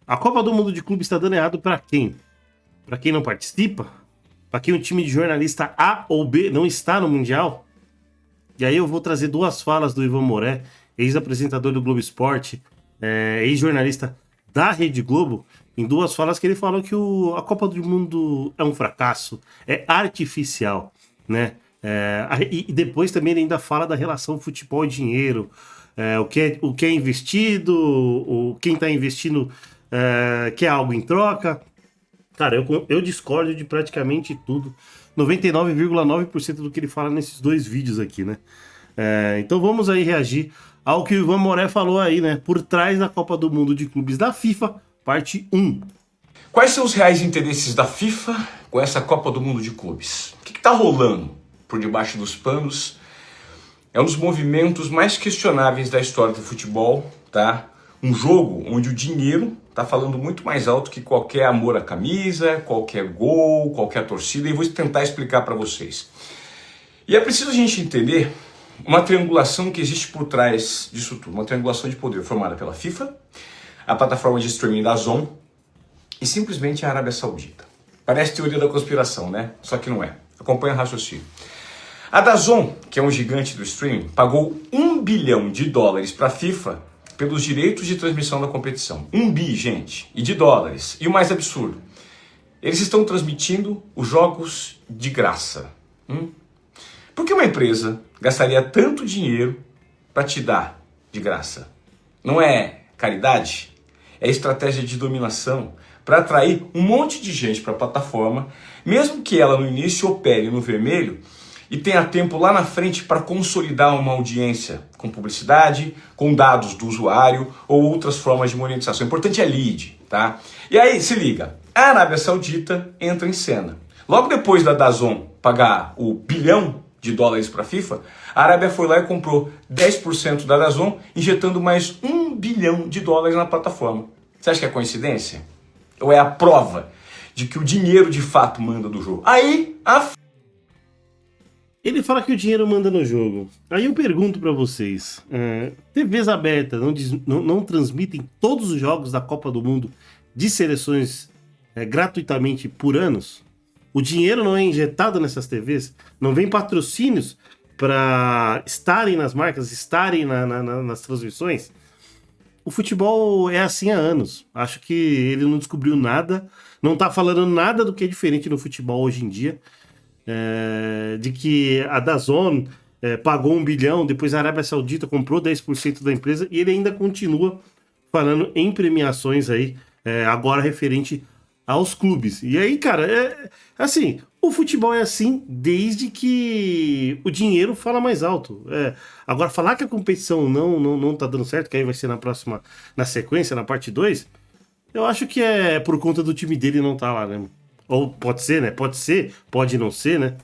A Copa do Mundo de Clubes está dando errado para quem? Para quem não participa? Para quem o time de jornalista A ou B não está no Mundial? E aí eu vou trazer duas falas do Ivan Moré, ex-apresentador do Globo Esporte, ex-jornalista da Rede Globo, em duas falas que ele falou que a Copa do Mundo é um fracasso, é artificial, né? E depois também ele ainda fala da relação futebol e dinheiro, o que é investido, quem está investindo quer algo em troca. Cara, eu discordo de praticamente tudo. 99,9% do que ele fala nesses dois vídeos aqui, né? Então vamos aí reagir ao que o Ivan Moré falou aí, né? Por trás da Copa do Mundo de Clubes da FIFA, parte 1. Quais são os reais interesses da FIFA com essa Copa do Mundo de Clubes? O que está rolando por debaixo dos panos? É um dos movimentos mais questionáveis da história do futebol, tá? Um jogo onde o dinheiro tá falando muito mais alto que qualquer amor à camisa, qualquer gol, qualquer torcida, e vou tentar explicar para vocês. E é preciso a gente entender uma triangulação que existe por trás disso tudo, uma triangulação de poder formada pela FIFA, a plataforma de streaming da DAZN e simplesmente a Arábia Saudita. Parece teoria da conspiração, né? Só que não é. Acompanha o raciocínio. A DAZN, que é um gigante do streaming, pagou $1 bilhão para a FIFA pelos direitos de transmissão da competição. 1 bi, gente, e de dólares. E o mais absurdo, eles estão transmitindo os jogos de graça. Por que uma empresa gastaria tanto dinheiro para te dar de graça? Não é caridade? É estratégia de dominação para atrair um monte de gente para a plataforma, mesmo que ela no início opere no vermelho e tenha tempo lá na frente para consolidar uma audiência com publicidade, com dados do usuário ou outras formas de monetização. O importante é lead, tá? E aí, se liga, a Arábia Saudita entra em cena. Logo depois da DAZN pagar o $1 bilhão para a FIFA, a Arábia foi lá e comprou 10% da DAZN, injetando mais $1 bilhão na plataforma. Você acha que é coincidência? Ou é a prova de que o dinheiro de fato manda do jogo? Aí, Ele fala que o dinheiro manda no jogo. Aí eu pergunto pra vocês, TVs abertas não transmitem todos os jogos da Copa do Mundo de seleções gratuitamente por anos? O dinheiro não é injetado nessas TVs? Não vem patrocínios para estarem nas marcas, estarem nas transmissões? O futebol é assim há anos. Acho que ele não descobriu nada, não tá falando nada do que é diferente no futebol hoje em dia. De que a DAZN pagou $1 bilhão, depois a Arábia Saudita comprou 10% da empresa e ele ainda continua falando em premiações aí, agora referente aos clubes. E aí, cara, assim, o futebol é assim desde que o dinheiro fala mais alto. Agora, falar que a competição não tá dando certo, que aí vai ser na sequência, na parte 2, eu acho que é por conta do time dele não tá lá, né? Ou pode ser, né? Pode ser, pode não ser, né?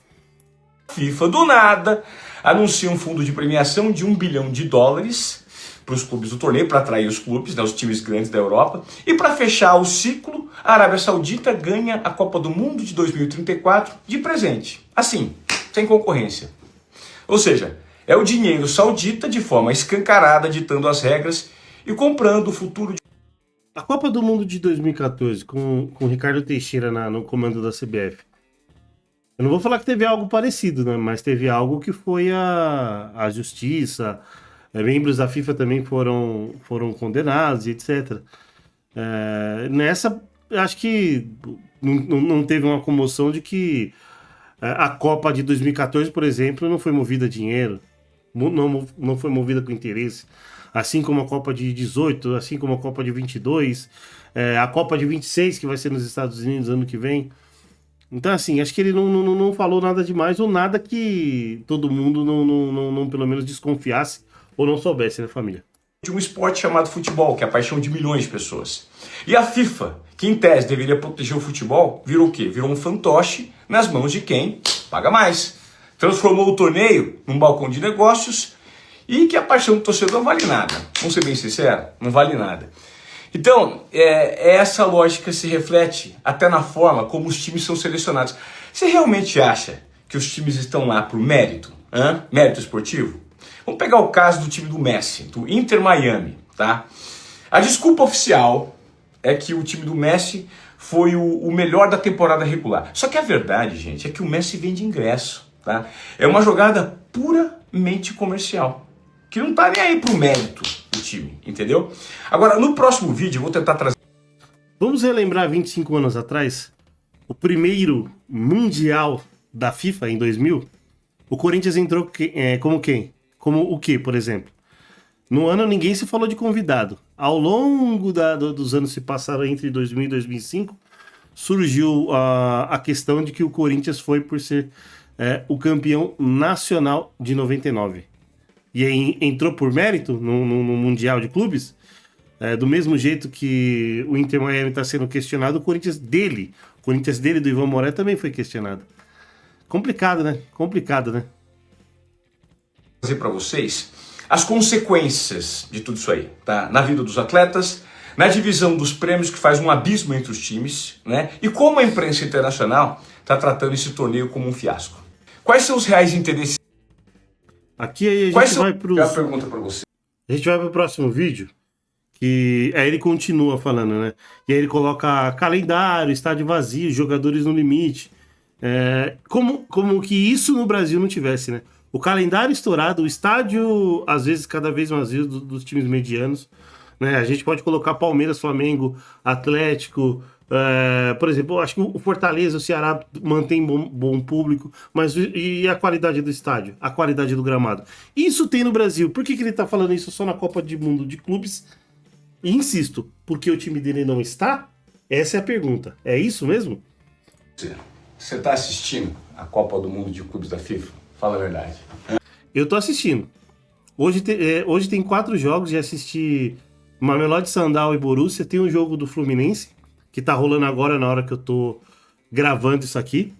FIFA do nada anuncia um fundo de premiação de $1 bilhão para os clubes do torneio, para atrair os clubes, né, os times grandes da Europa. E para fechar o ciclo, a Arábia Saudita ganha a Copa do Mundo de 2034 de presente. Assim, sem concorrência. Ou seja, é o dinheiro saudita de forma escancarada ditando as regras e comprando o futuro de... A Copa do Mundo de 2014, com o Ricardo Teixeira no comando da CBF. Eu não vou falar que teve algo parecido, né? Mas teve algo que foi a justiça, membros da FIFA também foram condenados e etc. Nessa, acho que não teve uma comoção de que a Copa de 2014, por exemplo, não foi movida a dinheiro, não foi movida com interesse. Assim como a Copa de 18, assim como a Copa de 22, a Copa de 26, que vai ser nos Estados Unidos ano que vem. Então, assim, acho que ele não falou nada demais, ou nada que todo mundo não pelo menos desconfiasse ou não soubesse, né, família? De um esporte chamado futebol, que é a paixão de milhões de pessoas. E a FIFA, que em tese deveria proteger o futebol, virou o quê? Virou um fantoche nas mãos de quem paga mais. Transformou o torneio num balcão de negócios e que a paixão do torcedor não vale nada. Vamos ser bem sinceros, não vale nada. Então, essa lógica se reflete até na forma como os times são selecionados. Você realmente acha que os times estão lá por mérito? Mérito esportivo? Vamos pegar o caso do time do Messi, do Inter Miami, tá? A desculpa oficial é que o time do Messi foi o melhor da temporada regular. Só que a verdade, gente, é que o Messi vende ingresso, tá? É uma jogada puramente comercial, que não tá nem aí pro mérito do time, entendeu? Agora, no próximo vídeo, eu vou tentar trazer... Vamos relembrar 25 anos atrás, o primeiro Mundial da FIFA, em 2000, o Corinthians entrou como quem? Como o quê, por exemplo? No ano ninguém se falou de convidado. Ao longo dos anos se passaram entre 2000 e 2005, surgiu a questão de que o Corinthians foi por ser o campeão nacional de 99. E aí entrou por mérito no Mundial de Clubes, do mesmo jeito que o Inter Miami está sendo questionado, o Corinthians dele, do Ivan Moré, também foi questionado. Complicado, né? Complicado, né? Trazer para vocês as consequências de tudo isso aí, tá? Na vida dos atletas, na divisão dos prêmios, que faz um abismo entre os times, né? E como a imprensa internacional está tratando esse torneio como um fiasco. Quais são os reais interesses? Aqui a gente vai para a pergunta para você. A gente vai para o próximo vídeo, que aí ele continua falando, né? E aí ele coloca calendário, estádio vazio, jogadores no limite. Como que isso no Brasil não tivesse, né? O calendário estourado, o estádio, às vezes, cada vez mais vazio dos times medianos, né? A gente pode colocar Palmeiras, Flamengo, Atlético, por exemplo, acho que o Fortaleza, o Ceará mantém bom público, mas e a qualidade do estádio? A qualidade do gramado? Isso tem no Brasil. Por que ele tá falando isso só na Copa do Mundo de Clubes? E insisto, porque o time dele não está? Essa é a pergunta. É isso mesmo? Você tá assistindo a Copa do Mundo de Clubes da FIFA? Fala a verdade. Eu tô assistindo. Hoje tem 4 jogos, já assisti Mamelodi, Sandal e Borussia. Tem um jogo do Fluminense, que tá rolando agora na hora que eu tô gravando isso aqui.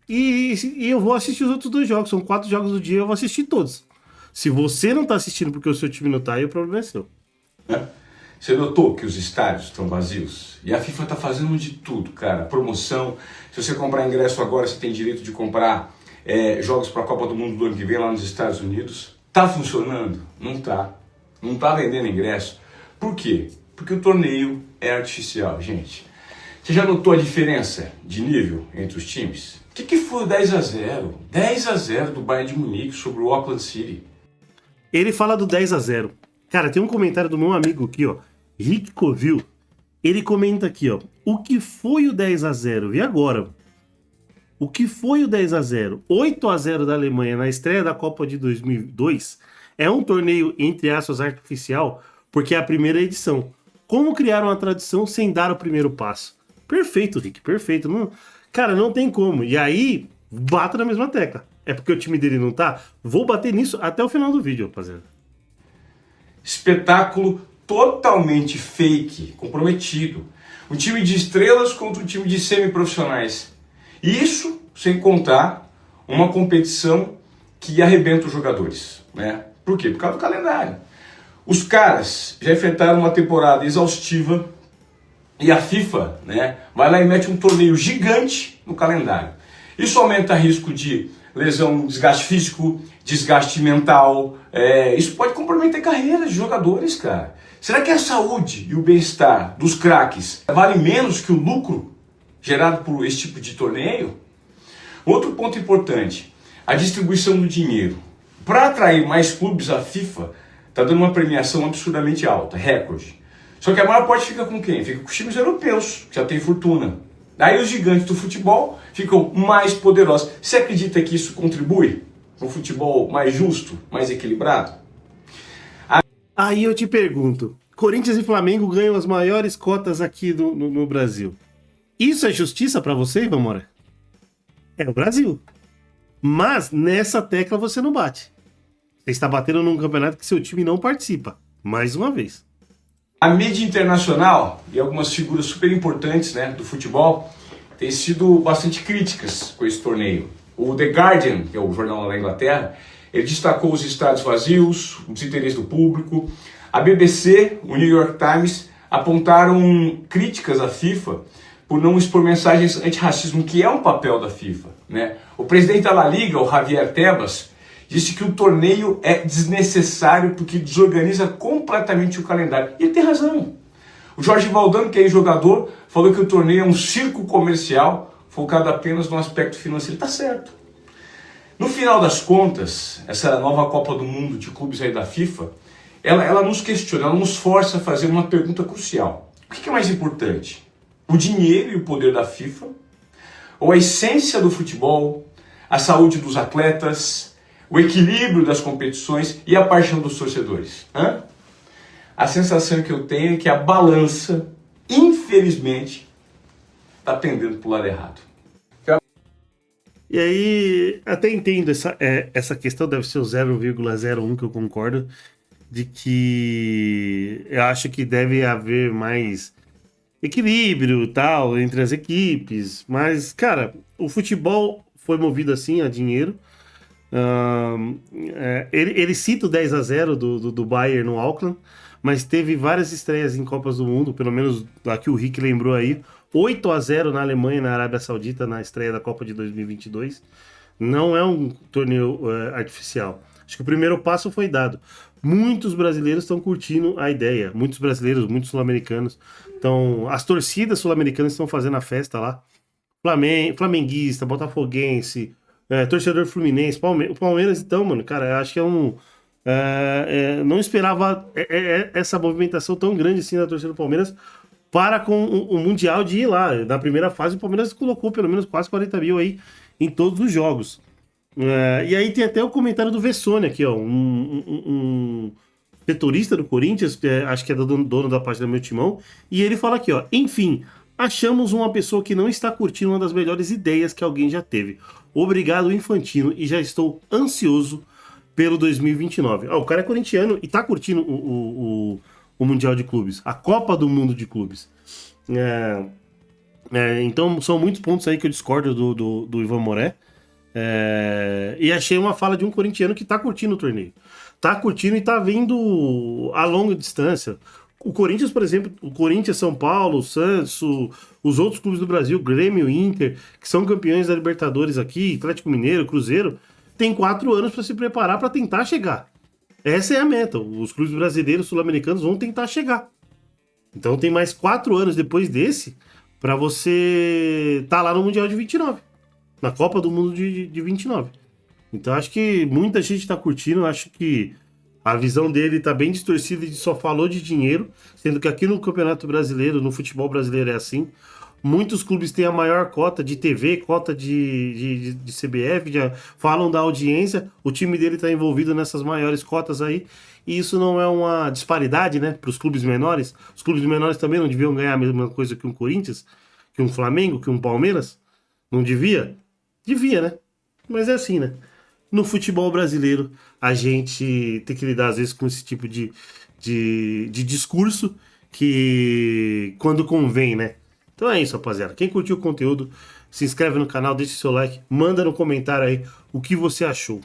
E eu vou assistir os outros 2 jogos. São 4 jogos do dia, eu vou assistir todos. Se você não tá assistindo porque o seu time não tá aí, o problema é seu. Você notou que os estádios estão vazios? E a FIFA tá fazendo de tudo, cara. Promoção. Se você comprar ingresso agora, você tem direito de comprar jogos para a Copa do Mundo do ano que vem lá nos Estados Unidos. Tá funcionando? Não tá. Não tá vendendo ingresso. Por quê? Porque o torneio é artificial, gente. Você já notou a diferença de nível entre os times? O que foi o 10-0? 10-0 do Bayern de Munique sobre o Auckland City. Ele fala do 10-0. Cara, tem um comentário do meu amigo aqui, ó, Rick Covil. Ele comenta aqui, ó, o que foi o 10-0? E agora? O que foi o 10-0? 8-0 da Alemanha na estreia da Copa de 2002 é um torneio, entre aspas, artificial, porque é a primeira edição. Como criar uma tradição sem dar o primeiro passo? Perfeito, Rick, perfeito. Não, cara, não tem como. E aí, bata na mesma tecla. É porque o time dele não tá? Vou bater nisso até o final do vídeo, rapaziada. Espetáculo totalmente fake, comprometido. Um time de estrelas contra um time de semiprofissionais. Isso sem contar uma competição que arrebenta os jogadores, né? Por quê? Por causa do calendário. Os caras já enfrentaram uma temporada exaustiva e a FIFA, né, vai lá e mete um torneio gigante no calendário. Isso aumenta o risco de lesão, desgaste físico, desgaste mental. Isso pode comprometer carreiras de jogadores, cara. Será que a saúde e o bem-estar dos craques vale menos que o lucro gerado por esse tipo de torneio? Outro ponto importante, a distribuição do dinheiro. Para atrair mais clubes, a FIFA está dando uma premiação absurdamente alta, recorde. Só que a maior parte fica com quem? Fica com os times europeus, que já tem fortuna. Daí os gigantes do futebol ficam mais poderosos. Você acredita que isso contribui para um futebol mais justo, mais equilibrado? Aí eu te pergunto, Corinthians e Flamengo ganham as maiores cotas aqui no Brasil. Isso é justiça pra você, Ivan Moura? É o Brasil. Mas nessa tecla você não bate. Você está batendo num campeonato que seu time não participa. Mais uma vez. A mídia internacional e algumas figuras super importantes, né, do futebol têm sido bastante críticas com esse torneio. O The Guardian, que é o jornal da Inglaterra, ele destacou os estádios vazios, o desinteresse do público. A BBC, o New York Times, apontaram críticas à FIFA por não expor mensagens antirracismo, que é um papel da FIFA, né? O presidente da La Liga, o Javier Tebas, disse que o torneio é desnecessário porque desorganiza completamente o calendário. E ele tem razão. O Jorge Valdano, que é jogador, falou que o torneio é um circo comercial focado apenas no aspecto financeiro. Tá certo. No final das contas, essa nova Copa do Mundo de clubes aí da FIFA, ela nos questiona, ela nos força a fazer uma pergunta crucial. O que é mais importante? O dinheiro e o poder da FIFA? Ou a essência do futebol, a saúde dos atletas, o equilíbrio das competições e a paixão dos torcedores? A sensação que eu tenho é que a balança, infelizmente, está pendendo para o lado errado. E aí, até entendo essa questão, deve ser o 0,01 que eu concordo, de que eu acho que deve haver mais equilíbrio tal entre as equipes, mas, cara, o futebol foi movido assim a dinheiro. Ele cita o 10-0 do Bayern no Auckland, mas teve várias estreias em Copas do Mundo, pelo menos aqui o Rick lembrou aí, 8-0 na Alemanha e na Arábia Saudita na estreia da Copa de 2022. Não é um torneio artificial. Acho que o primeiro passo foi dado. Muitos brasileiros estão curtindo a ideia. Muitos brasileiros, muitos sul-americanos. Então, as torcidas sul-americanas estão fazendo a festa lá. Flamenguista, botafoguense, torcedor fluminense, o Palmeiras, então, mano, cara, eu acho que é um... não esperava essa movimentação tão grande assim da torcida do Palmeiras para com o Mundial de ir lá. Na primeira fase, o Palmeiras colocou pelo menos quase 40 mil aí em todos os jogos. E aí tem até o comentário do Vessone aqui, ó, um setorista do Corinthians, acho que é dono da página do Meu Timão, e ele fala aqui, ó, enfim, achamos uma pessoa que não está curtindo uma das melhores ideias que alguém já teve. Obrigado, Infantino, e já estou ansioso pelo 2029. O cara é corintiano e tá curtindo o Mundial de Clubes, a Copa do Mundo de Clubes. Então são muitos pontos aí que eu discordo do Ivan Moré. E achei uma fala de um corintiano que tá curtindo o torneio. Tá curtindo e tá vindo a longa distância. O Corinthians, por exemplo, o Corinthians, São Paulo, o Santos, os outros clubes do Brasil, Grêmio, Inter, que são campeões da Libertadores aqui, Atlético Mineiro, Cruzeiro, tem 4 anos para se preparar para tentar chegar. Essa é a meta. Os clubes brasileiros, sul-americanos vão tentar chegar. Então tem mais 4 anos depois desse para você tá lá no Mundial de 29. Na Copa do Mundo de 29. Então acho que muita gente tá curtindo, acho que a visão dele tá bem distorcida e só falou de dinheiro, sendo que aqui no Campeonato Brasileiro, no futebol brasileiro é assim. Muitos clubes têm a maior cota de TV, cota de CBF, falam da audiência, o time dele tá envolvido nessas maiores cotas aí, e isso não é uma disparidade, né, para os clubes menores. Os clubes menores também não deviam ganhar a mesma coisa que um Corinthians, que um Flamengo, que um Palmeiras? Não devia? Devia, né? Mas é assim, né? No futebol brasileiro, a gente tem que lidar, às vezes, com esse tipo de discurso que quando convém, né? Então é isso, rapaziada. Quem curtiu o conteúdo, se inscreve no canal, deixa o seu like, manda no comentário aí o que você achou.